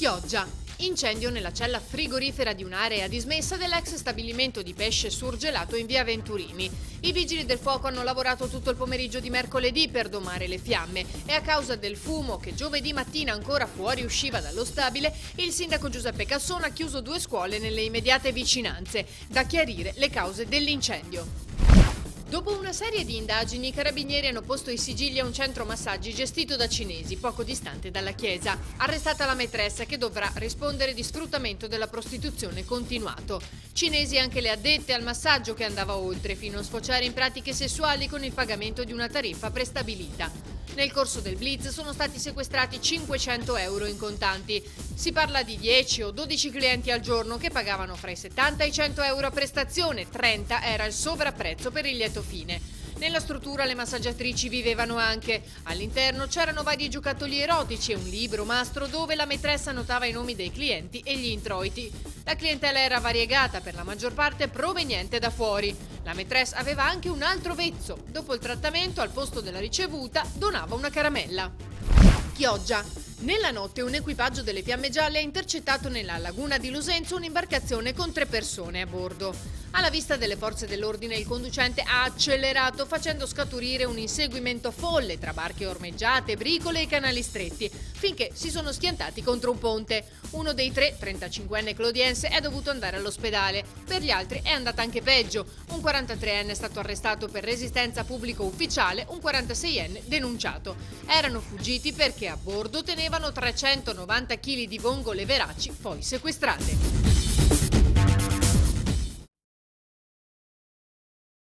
Chioggia. Incendio nella cella frigorifera di un'area dismessa dell'ex stabilimento di pesce surgelato in via Venturini. I vigili del fuoco hanno lavorato tutto il pomeriggio di mercoledì per domare le fiamme e a causa del fumo che giovedì mattina ancora fuoriusciva dallo stabile, il sindaco Giuseppe Casson ha chiuso 2 scuole nelle immediate vicinanze. Da chiarire le cause dell'incendio. Dopo una serie di indagini, i carabinieri hanno posto i sigilli a un centro massaggi gestito da cinesi, poco distante dalla chiesa. Arrestata la maîtresse che dovrà rispondere di sfruttamento della prostituzione continuato. Cinesi anche le addette al massaggio che andava oltre, fino a sfociare in pratiche sessuali con il pagamento di una tariffa prestabilita. Nel corso del blitz sono stati sequestrati 500 euro in contanti. Si parla di 10 o 12 clienti al giorno che pagavano fra i 70 e i 100 euro a prestazione, 30 era il sovrapprezzo per il lieto fine. Nella struttura le massaggiatrici vivevano anche. All'interno c'erano vari giocattoli erotici e un libro mastro dove la maîtresse annotava i nomi dei clienti e gli introiti. La clientela era variegata, per la maggior parte proveniente da fuori. La maîtresse aveva anche un altro vezzo. Dopo il trattamento, al posto della ricevuta, donava una caramella. Chioggia. Nella notte un equipaggio delle Fiamme Gialle ha intercettato nella laguna di Lusenzo un'imbarcazione con 3 persone a bordo. Alla vista delle forze dell'ordine il conducente ha accelerato facendo scaturire un inseguimento folle tra barche ormeggiate, bricole e canali stretti, finché si sono schiantati contro un ponte. Uno dei 3, 35enne clodiense, è dovuto andare all'ospedale. Per gli altri è andata anche peggio. Un 43enne è stato arrestato per resistenza pubblico ufficiale, un 46enne denunciato. Erano fuggiti perché a bordo tenevano 390 kg di vongole veraci poi sequestrate.